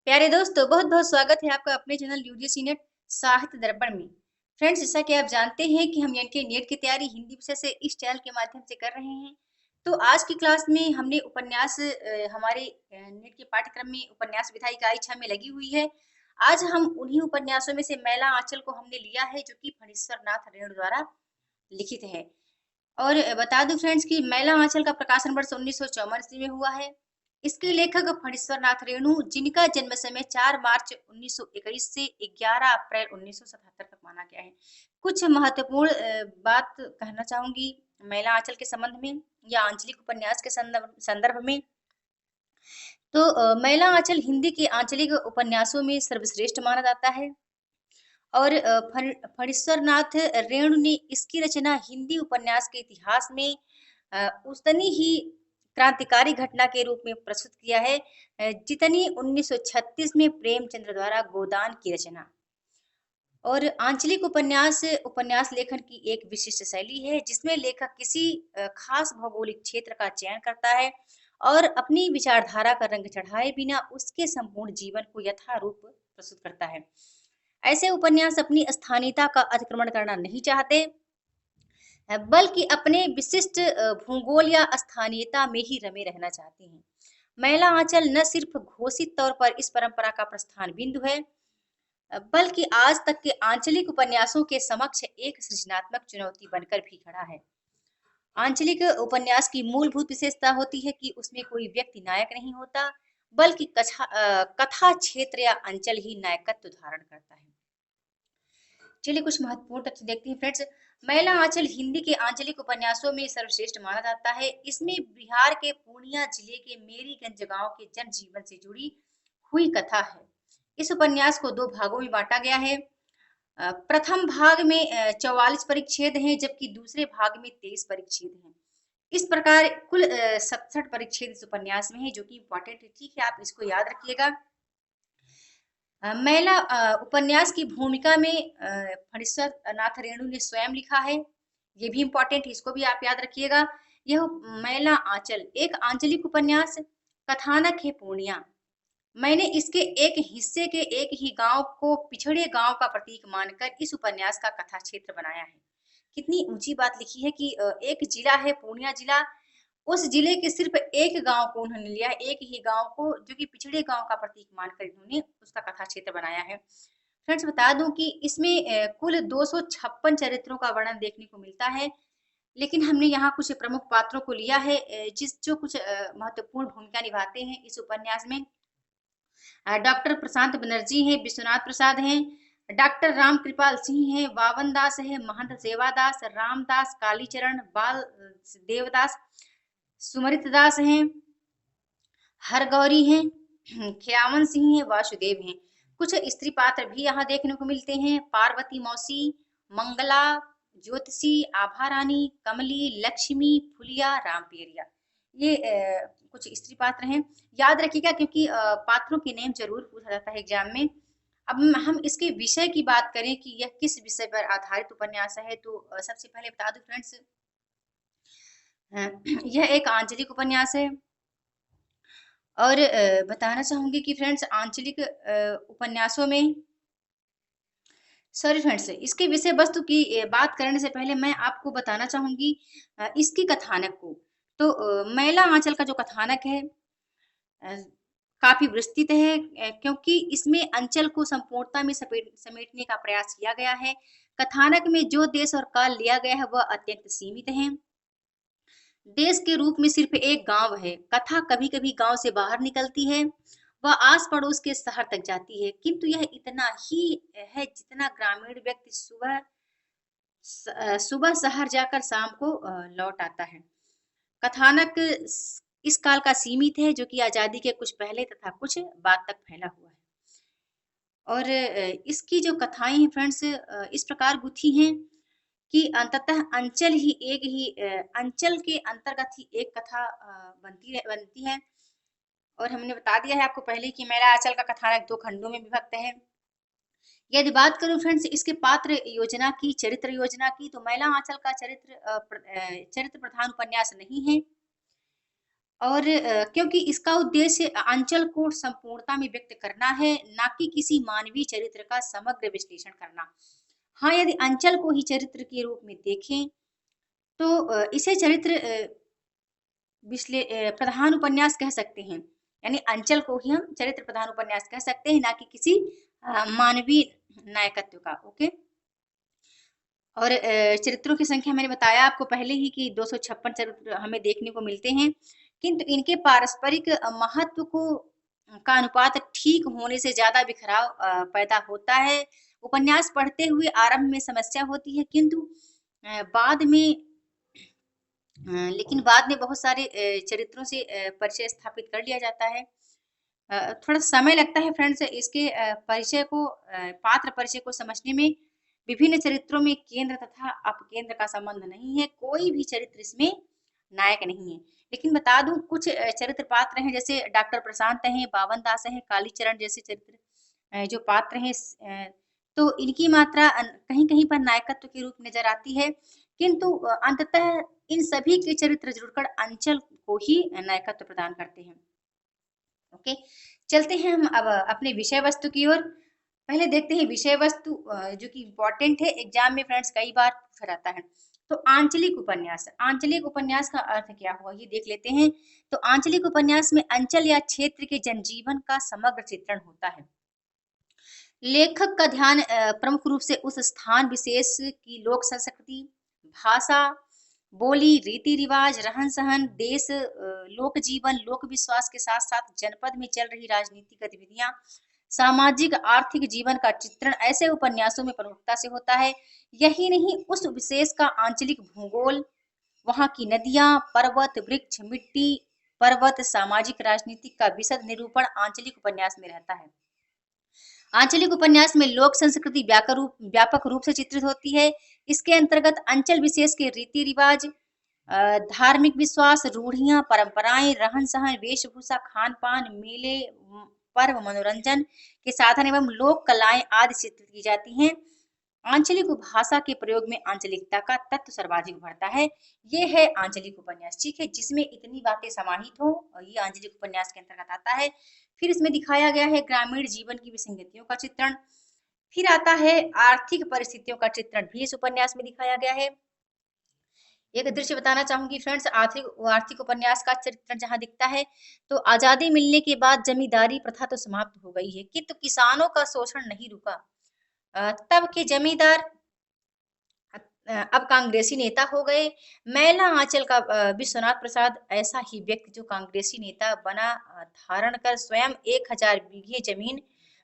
प्यारे दोस्तों, बहुत-बहुत स्वागत है आपका अपने चैनल यूजीसी नेट साहित्य दर्पण में। फ्रेंड्स, जैसा कि आप जानते हैं कि हम यानी कि नेट की तैयारी हिंदी विषय से इस चैनल के माध्यम से कर रहे हैं। तो आज की क्लास में हमने उपन्यास हमारे नेट के पाठ्यक्रम में उपन्यास विधा इकाई 6 में लगी हुई है। आज हम उन्हीं उपन्यासों में से मैला आँचल को हमने लिया है, जो कि फणीश्वर नाथ रेणु द्वारा लिखित है। और बता दूं फ्रेंड्स कि मैला आंचल का प्रकाशन वर्ष 1954 ईस्वी में हुआ है। इसके लेखक फणीश्वर नाथ रेणु, जिनका जन्म समय 4 मार्च 1921 से 11 अप्रैल 1977 तक माना गया है। कुछ महत्वपूर्ण बात कहना चाहूंगी मैला आंचल के संबंध में या आंचलिक उपन्यास के संदर्भ संदर्भ में। तो मैला आंचल हिंदी के आंचलिक उपन्यासों में सर्वश्रेष्ठ माना जाता है। और फणीश्वर नाथ रेणु ने इसकी रचना हिंदी उपन्यास के इतिहास में उतनी ही क्रांतिकारी घटना के रूप में प्रस्तुत किया है, जितनी 1936 में प्रेमचंद्र द्वारा गोदान की रचना। और आंचलिक उपन्यास उपन्यास लेखन की एक विशिष्ट शैली है, जिसमें लेखक किसी खास भौगोलिक क्षेत्र का चयन करता है और अपनी विचारधारा का रंग चढ़ाए बिना उसके संपूर्ण जीवन को यथारूप प्रस्तुत करता है। ऐसे उपन्यास अपनी स्थानीयता का अतिक्रमण करना नहीं चाहते, बल्कि अपने विशिष्ट भूगोल या स्थानीयता में ही रमे रहना चाहते हैं। मैला आंचल न सिर्फ घोषित तौर पर इस परंपरा का प्रस्थान बिंदु है, बल्कि आज तक के आंचलिक उपन्यासों के समक्ष एक सृजनात्मक चुनौती बनकर भी खड़ा है। आंचलिक उपन्यास की मूलभूत विशेषता होती है कि उसमें कोई व्यक्ति नायक नहीं होता, बल्कि कथा क्षेत्र या अंचल ही नायकत्व धारण करता है। चलिए कुछ महत्वपूर्ण तथ्य देखते हैं फ्रेंड्स। मैला आंचल हिंदी के आंचलिक उपन्यासों में सर्वश्रेष्ठ माना जाता है। इसमें बिहार के पूर्णिया जिले के मेरीगंज गांव के जनजीवन से जुड़ी हुई कथा है। इस उपन्यास को दो भागों में बांटा गया है। प्रथम भाग में 44 परिच्छेद हैं, जबकि दूसरे भाग में 23 परिच्छेद हैं। इस प्रकार कुल 67 परिच्छेद इस उपन्यास में है, जो कि इम्पोर्टेंट है। ठीक है, आप इसको याद रखिएगा। मैला उपन्यास की भूमिका में फणीश्वर नाथ रेणु ने स्वयं लिखा है। ये भी इम्पोर्टेंट है, इसको भी आप याद रखिएगा। यह मैला आंचल एक आंचलिक उपन्यास कथानक है पूर्णिया। मैंने इसके एक हिस्से के एक ही गांव को पिछड़े गांव का प्रतीक मानकर इस उपन्यास का कथा क्षेत्र बनाया है। कितनी ऊंची बात लिखी है कि एक जिला है पूर्णिया जिला, उस जिले के सिर्फ एक गांव को उन्होंने लिया, एक ही गांव को, जो कि पिछड़े गांव का प्रतीक मानकर इन्होंने उसका कथा क्षेत्र बनाया है। फ्रेंड्स, बता दूं कि इसमें कुल 256 चरित्रों का वर्णन देखने को मिलता है, लेकिन हमने यहाँ कुछ प्रमुख पात्रों को लिया है, जो कुछ महत्वपूर्ण भूमिका निभाते हैं इस उपन्यास में। डॉक्टर प्रशांत बनर्जी हैं, विश्वनाथ प्रसाद हैं, डॉक्टर राम कृपाल सिंह हैं, वावन दास है, महंत सेवादास, रामदास, कालीचरण, बाल देवदास, सुमरित दास हैं, हरगौरी हैं, खियावन सिंह हैं, वासुदेव हैं। कुछ स्त्री पात्र भी यहाँ देखने को मिलते हैं। पार्वती मौसी, मंगला, ज्योतिषी, आभा रानी, कमली, लक्ष्मी, फुलिया, रामपेरिया, ये कुछ स्त्री पात्र हैं। याद रखिएगा, क्योंकि पात्रों के नेम जरूर पूछा जाता है एग्जाम में। अब हम इसके विषय की बात करें कि यह किस विषय पर आधारित उपन्यास है, तो सबसे पहले बता दूं फ्रेंड्स, यह एक आंचलिक उपन्यास है। और बताना चाहूंगी कि फ्रेंड्स आंचलिक उपन्यासों में, सॉरी फ्रेंड्स, इसके विषय वस्तु की बात करने से पहले मैं आपको बताना चाहूंगी इसकी कथानक को। तो मैला आंचल का जो कथानक है काफी विस्तृत है, क्योंकि इसमें अंचल को संपूर्णता में समेटने का प्रयास किया गया है। कथानक में जो देश और काल लिया गया है वह अत्यंत सीमित है। देश के रूप में सिर्फ एक गांव है। कथा कभी कभी गांव से बाहर निकलती है, वह आस पड़ोस के शहर तक जाती है, किंतु यह इतना ही है जितना ग्रामीण व्यक्ति सुबह शहर जाकर शाम को लौट आता है। कथानक इस काल का सीमित है, जो कि आजादी के कुछ पहले तथा कुछ बाद तक फैला हुआ है। और इसकी जो कथाएं हैं फ्रेंड्स इस प्रकार गुथी हैं कि अंततः अंचल के अंतर्गत ही एक कथा बनती है। और हमने बता दिया है आपको पहले कि मैला आंचल का कथानक 2 खंडों में विभक्त है। यदि बात करूं फ्रेंड्स इसके पात्र योजना की, चरित्र योजना की, तो मैला आंचल का चरित्र प्रधान उपन्यास नहीं है। और क्योंकि इसका उद्देश्य अंचल को संपूर्णता में व्यक्त करना है, ना कि किसी मानवीय चरित्र का समग्र विश्लेषण करना। हाँ, यदि अंचल को ही चरित्र के रूप में देखें तो इसे चरित्र प्रधान उपन्यास कह सकते हैं। यानी अंचल को ही हम चरित्र प्रधान उपन्यास कह सकते हैं, ना कि किसी मानवीय नायकत्व का। ओके। और चरित्रों की संख्या मैंने बताया आपको पहले ही कि 256 चरित्र हमें देखने को मिलते हैं, किंतु इनके पारस्परिक महत्व को का अनुपात ठीक होने से ज्यादा बिखराव पैदा होता है। उपन्यास पढ़ते हुए आरंभ में समस्या होती है, किंतु बाद में लेकिन बाद में बहुत सारे चरित्रों से परिचय स्थापित कर लिया जाता है। थोड़ा समय लगता है फ्रेंड्स इसके परिचय को पात्र परिचय को समझने में। विभिन्न चरित्रों में केंद्र तथा अपकेंद्र का संबंध नहीं है, कोई भी चरित्र इसमें नायक नहीं है। लेकिन बता दूं कुछ चरित्र पात्र हैं, जैसे डॉक्टर प्रशांत हैं, बावन दास हैं, कालीचरण जैसे चरित्र जो पात्र हैं, तो इनकी मात्रा कहीं कहीं पर नायकत्व के रूप नजर आती है, किंतु अंततः इन सभी के चरित्र जुड़कर अंचल को ही नायकत्व प्रदान करते हैं। ओके, चलते हैं हम अब अपने विषय वस्तु की ओर। पहले देखते हैं विषय वस्तु जो कि इम्पोर्टेंट है, एग्जाम में फ्रेंड्स कई बार पूछा जाता है। तो आंचलिक उपन्यास, आंचलिक उपन्यास का अर्थ क्या हुआ ये देख लेते हैं। तो आंचलिक उपन्यास में अंचल या क्षेत्र के जनजीवन का समग्र चित्रण होता है। लेखक का ध्यान प्रमुख रूप से उस स्थान विशेष की लोक संस्कृति, भाषा, बोली, रीति रिवाज, रहन सहन, देश, लोक जीवन, लोक विश्वास के साथ साथ जनपद में चल रही राजनीतिक गतिविधियां, सामाजिक आर्थिक जीवन का चित्रण ऐसे उपन्यासों में प्रमुखता से होता है। यही नहीं, उस विशेष का आंचलिक भूगोल, वहां की नदियां, पर्वत, वृक्ष, मिट्टी, पर्वत, सामाजिक राजनीतिक का विशद निरूपण आंचलिक उपन्यास में रहता है। आंचलिक उपन्यास में लोक संस्कृति व्यापक रूप से चित्रित होती है। इसके अंतर्गत अंचल विशेष के रीति रिवाज, धार्मिक विश्वास, रूढ़ियां, परंपराएं, रहन सहन, वेशभूषा, खान पान, मेले, पर्व, मनोरंजन के साधन एवं लोक कलाएं आदि चित्रित की जाती हैं। आंचलिक भाषा के प्रयोग में आंचलिकता का तत्व सर्वाधिक उभरता है। ये है आंचलिक उपन्यास, ठीक है, जिसमें इतनी बातें समाहित हो, और ये आंचलिक उपन्यास के अंतर्गत आता है। फिर इसमें दिखाया गया है ग्रामीण जीवन की विसंगतियों का चित्रण। फिर आता है आर्थिक परिस्थितियों का चित्रण भी इस उपन्यास में दिखाया गया है। एक दृश्य बताना चाहूंगी फ्रेंड्स, आर्थिक उपन्यास का चित्रण जहां दिखता है, तो आजादी मिलने के बाद जमींदारी प्रथा तो समाप्त हो गई है, किंतु किसानों का शोषण नहीं रुका। तब के जमींदार अब कांग्रेसी नेता हो गए। मैला आंचल का विश्वनाथ प्रसाद ऐसा ही व्यक्ति जो कांग्रेसी नेता बना, धारण कर स्वयं 1000 बीघे जमीन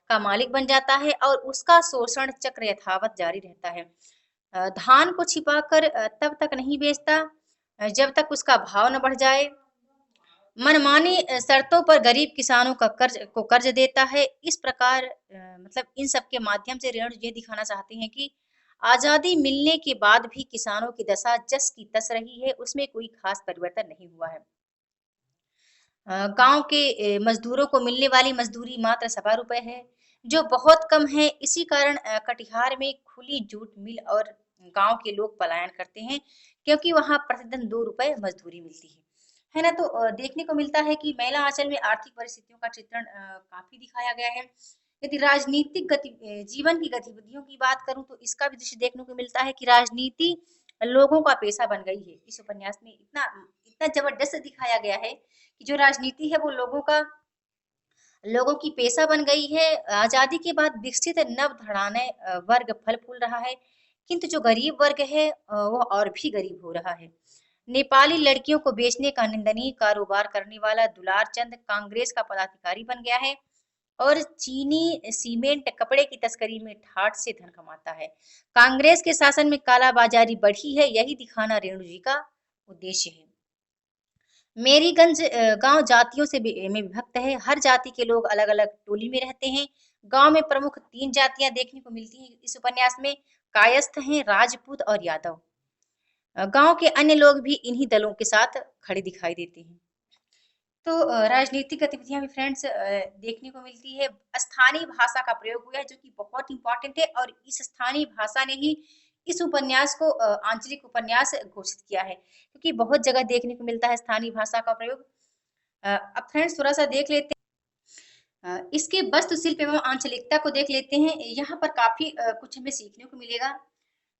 का मालिक बन जाता है और उसका शोषण चक्र यथावत जारी रहता है। धान को छिपाकर तब तक नहीं बेचता जब तक उसका भाव न बढ़ जाए। मनमानी शर्तों पर गरीब किसानों का कर्ज देता है। इस प्रकार मतलब इन सब के माध्यम से रेणु ये दिखाना चाहते हैं कि आजादी मिलने के बाद भी किसानों की दशा जस की तस रही है, उसमें कोई खास परिवर्तन नहीं हुआ है। गांव के मजदूरों को मिलने वाली मजदूरी मात्र 1.25 रुपए है, जो बहुत कम है। इसी कारण कटिहार में खुली जूट मिल और गांव के लोग पलायन करते हैं, क्योंकि वहां प्रतिदिन 2 रुपए मजदूरी मिलती है ना। तो देखने को मिलता है कि महिला आंचल में आर्थिक परिस्थितियों का चित्रण काफी दिखाया गया है। यदि राजनीतिक जीवन की गतिविधियों की बात करूं तो इसका भी दृश्य देखने को मिलता है कि राजनीति लोगों का पेशा बन गई है। इस उपन्यास में इतना इतना जबरदस्त दिखाया गया है कि जो राजनीति है वो लोगों की पेशा बन गई है। आजादी के बाद विकसित नव धड़ाने वर्ग फल फूल रहा है, किंतु जो गरीब वर्ग है वो और भी गरीब हो रहा है। नेपाली लड़कियों को बेचने का निंदनीय कारोबार करने वाला दुलार चंद कांग्रेस का पदाधिकारी बन गया है और चीनी सीमेंट कपड़े की तस्करी में ठाठ से धन कमाता है। कांग्रेस के शासन में कालाबाजारी बढ़ी है, यही दिखाना रेणु जी का उद्देश्य है। मेरीगंज गांव जातियों से में विभक्त है। हर जाति के लोग अलग अलग टोली में रहते हैं। गांव में प्रमुख 3 जातियां देखने को मिलती हैं इस उपन्यास में, कायस्थ हैं, राजपूत और यादव। गांव के अन्य लोग भी इन्हीं दलों के साथ खड़े दिखाई देते हैं। तो राजनीतिक गतिविधियां भी फ्रेंड्स देखने को मिलती है। स्थानीय भाषा का प्रयोग हुआ है जो कि बहुत इंपॉर्टेंट है, और इस स्थानीय भाषा ने ही इस उपन्यास को आंचलिक उपन्यास घोषित किया है, क्योंकि बहुत जगह देखने को मिलता है स्थानीय भाषा का प्रयोग। अब फ्रेंड्स थोड़ा सा देख लेते हैं, इसके वास्तुशिल्प एवं आंचलिकता को देख लेते हैं। यहाँ पर काफी कुछ हमें सीखने को मिलेगा।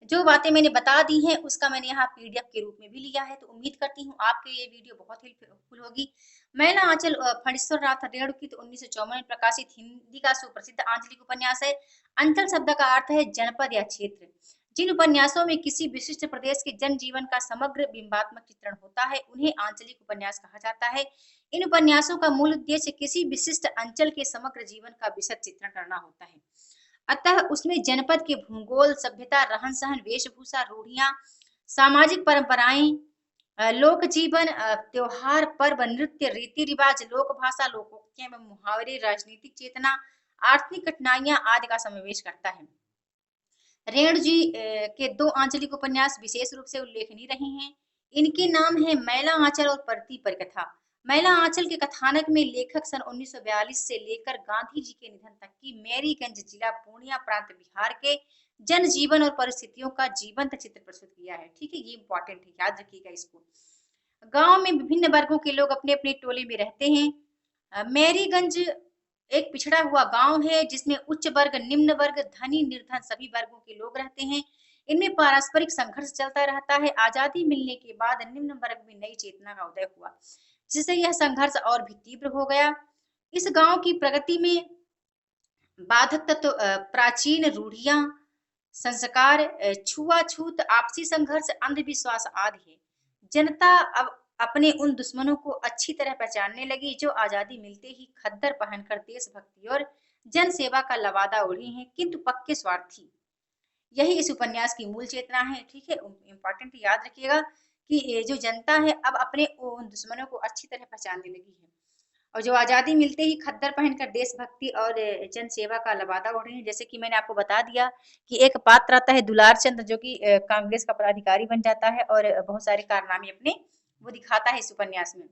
जो बातें मैंने बता दी हैं उसका मैंने यहाँ पीडीएफ के रूप में भी लिया है, तो उम्मीद करती हूँ आपके ये वीडियो बहुत हेल्पफुल होगी। मैला आंचल फणीश्वर नाथ रेणुकीत 1954 में प्रकाशित हिंदी का सुप्रसिद्ध आंचलिक उपन्यास है। अंचल शब्द का अर्थ है जनपद या क्षेत्र। जिन उपन्यासों में किसी विशिष्ट प्रदेश के जनजीवन का समग्र बिंबात्मक चित्रण होता है उन्हें आंचलिक उपन्यास कहा जाता है। इन उपन्यासों का मूल उद्देश्य किसी विशिष्ट अंचल के समग्र जीवन का विशद चित्रण करना होता है। अतः उसमें जनपद के भूगोल, सभ्यता, रहन सहन, वेशभूषा, रूढ़ियां, सामाजिक परंपराएं, लोक जीवन, त्योहार, पर्व, नृत्य, रीति रिवाज, लोक भाषा, लोकोक्तियां एवं मुहावरे, राजनीतिक चेतना, आर्थिक कठिनाइयां आदि का समावेश करता है। रेणु जी के दो आंचलिक उपन्यास विशेष रूप से उल्लेखनीय रहे हैं। इनके नाम है मैला आंचल और परती परिकथा। मैला आंचल के कथानक में लेखक सन 1942 से लेकर गांधी जी के निधन तक की मेरीगंज जिला पूर्णिया प्रांत बिहार के जनजीवन और परिस्थितियों का जीवंत चित्र प्रस्तुत किया है। ठीक है, ये इंपॉर्टेंट है, याद रखिएगा इसको। गांव में विभिन्न वर्गों के लोग अपने अपने टोले में रहते हैं। मेरीगंज एक पिछड़ा हुआ गांव है जिसमें उच्च वर्ग, निम्न वर्ग, धनी, निर्धन सभी वर्गों के लोग रहते हैं। इनमें पारस्परिक संघर्ष चलता रहता है। आजादी मिलने के बाद निम्न वर्ग में नई चेतना का उदय हुआ, जिससे यह संघर्ष और भी तीव्र हो गया। इस गांव की प्रगति में बाधक तत्व प्राचीन रूढ़ियां, संस्कार, छुआछूत, आपसी संघर्ष, अंधविश्वास आदि है। जनता अब अपने उन दुश्मनों को अच्छी तरह पहचानने लगी जो आजादी मिलते ही खद्दर पहनकर देशभक्ति और जन सेवा का लवादा ओढ़े हैं, किंतु पक्के स्वार्थी। यही इस उपन्यास की मूल चेतना है। ठीक है, इंपॉर्टेंट याद रखिएगा कि ये जो जनता है अब अपने उन दुश्मनों को अच्छी तरह पहचानने लगी है और जो आजादी मिलते ही खद्दर पहनकर देशभक्ति और जन सेवा का लबादा ओढ़े हैं। जैसे कि मैंने आपको बता दिया कि एक पात्र आता है दुलार चंद, जो कि कांग्रेस का पदाधिकारी बन जाता है और बहुत सारे कारनामे अपने वो दिखाता है इस उपन्यास में।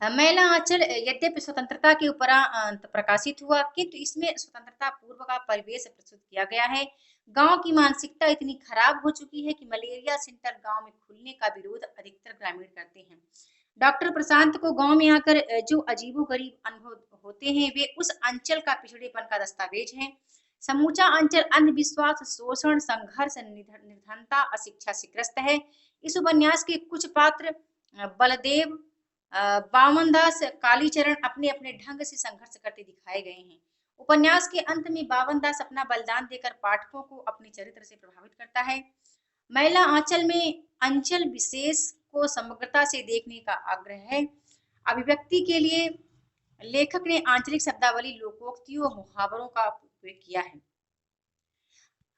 मैला आंचल यद्यपि स्वतंत्रता के उपरांत प्रकाशित हुआ, किंतु इसमें स्वतंत्रता पूर्व का परिवेश प्रस्तुत किया गया है। गांव की मानसिकता इतनी खराब हो चुकी है कि मलेरिया सेंटर गांव में खुलने का विरोध अधिकतर ग्रामीण करते हैं। डॉक्टर प्रशांत को गांव में आकर जो अजीबोगरीब अनुभव होते हैं वे उस अंचल का पिछड़ेपन का दस्तावेज है। समूचा अंचल अंधविश्वास, शोषण, संघर्ष, निर्धनता, अशिक्षा से ग्रस्त है। इस उपन्यास के कुछ पात्र बलदेव, बावनदास, कालीचरण अपने अपने ढंग से संघर्ष करते दिखाए गए हैं। उपन्यास के अंत में बावनदास अपना बलिदान देकर पाठकों को अपने चरित्र से प्रभावित करता है। मैला आंचल में अंचल विशेष को समग्रता से देखने का आग्रह है। अभिव्यक्ति के लिए लेखक ने आंचलिक शब्दावली, लोकोक्तियों, मुहावरों का उपयोग किया है।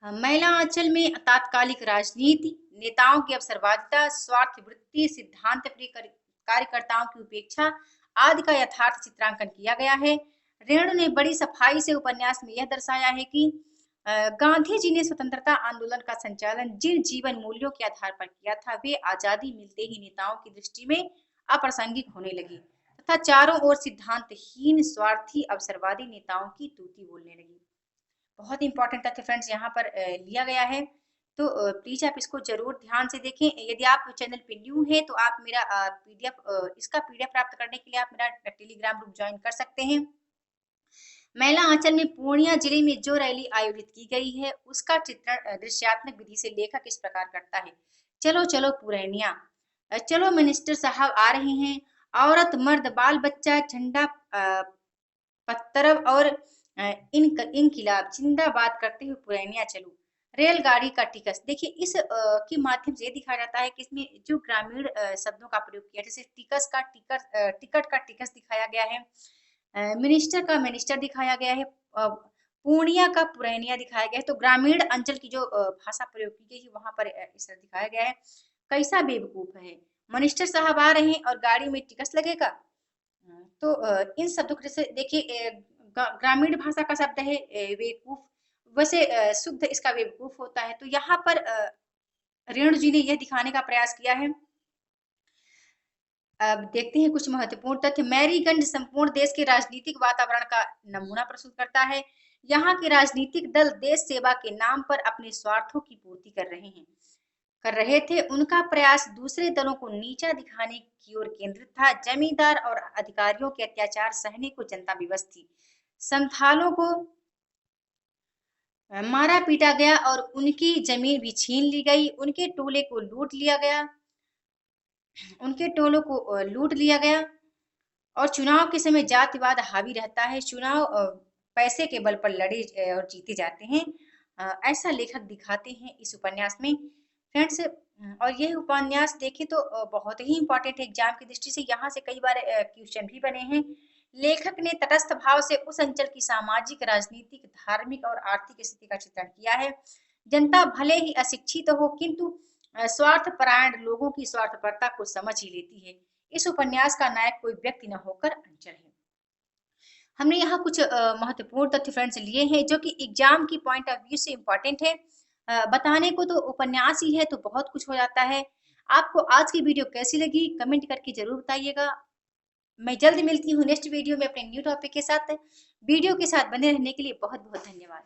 मैला आंचल में तात्कालिक राजनीति, नेताओं की अवसरवादिता, स्वार्थ वृत्ति, सिद्धांत प्रिय कार्यकर्ताओं की उपेक्षा आदि का यथार्थ चित्रांकन किया गया है। रेणु ने बड़ी सफाई से उपन्यास में यह दर्शाया है कि गांधी जी ने स्वतंत्रता आंदोलन का संचालन जिन जीवन मूल्यों के आधार पर किया था वे आजादी मिलते ही नेताओं की दृष्टि में अप्रासंगिक होने लगी तथा चारों ओर सिद्धांतहीन, स्वार्थी, अवसरवादी नेताओं की तूती बोलने लगी। बहुत इंपॉर्टेंट तथ्य फ्रेंड्स यहाँ पर लिया गया है, तो प्लीज आप इसको जरूर ध्यान से देखें। यदि आप चैनल पे न्यू है तो आप मेरा इसका पीडीएफ प्राप्त करने के लिए आप मेरा टेलीग्राम ग्रुप ज्वाइन कर सकते हैं। मैला आंचल में पूर्णिया जिले में जो रैली आयोजित की गई है उसका चित्रण दृश्यात्मक विधि से लेखक इस प्रकार करता है। चलो चलो पूर्णिया, चलो मिनिस्टर साहब आ रहे हैं, औरत मर्द बाल बच्चा झंडा पत्तरव और इनकिलाब जिंदाबाद करते हुए पूर्णिया चलो। रेलगाड़ी का टिकस, देखिए इस के माध्यम से दिखाया जाता है कि इसमें जो ग्रामीण शब्दों का प्रयोग किया, जैसे टिकस का टिकट का टिकस दिखाया गया है, मिनिस्टर का मिनिस्टर दिखाया गया है, पूर्णिया का पुरैनिया दिखाया गया है। तो ग्रामीण अंचल की जो भाषा प्रयोग की गई है वहां पर इस तरह दिखाया गया है। कैसा बेवकूफ है, मिनिस्टर साहब आ रहे हैं और गाड़ी में टिकस लगेगा। तो इन शब्दों को जैसे देखिए ग्रामीण भाषा का शब्द है बेवकूफ, वैसे शुद्ध इसका बेवकूफ होता है। तो यहाँ पर रेणु जी ने यह दिखाने का प्रयास किया है। अब देखते हैं कुछ महत्वपूर्ण तथ्य। मैरीगंज संपूर्ण देश के राजनीतिक वातावरण का नमूना प्रस्तुत करता है। यहाँ के राजनीतिक दल देश सेवा के नाम पर अपने स्वार्थों की पूर्ति कर रहे हैं। कर रहे थे। उनका प्रयास दूसरे दलों को नीचा दिखाने की ओर केंद्रित था। जमींदार और अधिकारियों के अत्याचार सहने को जनता विवश थी। संथालों को मारा पीटा गया और उनकी जमीन भी छीन ली गई। उनके टोलों को लूट लिया गया और चुनाव के समय जातिवाद हावी रहता है। चुनाव पैसे के बल पर लड़े और जीते जाते हैं। ऐसा लेखक दिखाते हैं इस उपन्यास में। फ्रेंड्स, और यह उपन्यास देखें तो बहुत ही इंपॉर्टेंट है एग्जाम की दृष्टि से। यहाँ से कई बार क्वेश्चन भी बने हैं। लेखक ने तटस्थ भाव से उस अंचल की सामाजिक, राजनीतिक, धार्मिक और आर्थिक स्थिति का चित्रण किया है। जनता भले ही अशिक्षित हो, किंतु स्वार्थपरायण लोगों की स्वार्थपरता को समझ ही लेती है। इस उपन्यास का नायक कोई व्यक्ति न होकर अंचल है। हमने यहाँ कुछ महत्वपूर्ण तथ्य फ्रेंड्स लिए हैं जो कि एग्जाम की पॉइंट ऑफ व्यू से इम्पोर्टेंट है। बताने को तो उपन्यास ही है तो बहुत कुछ हो जाता है। आपको आज की वीडियो कैसी लगी कमेंट करके जरूर बताइएगा। मैं जल्द मिलती हूँ नेक्स्ट वीडियो में अपने न्यू टॉपिक के साथ। वीडियो के साथ बने रहने के लिए बहुत बहुत धन्यवाद।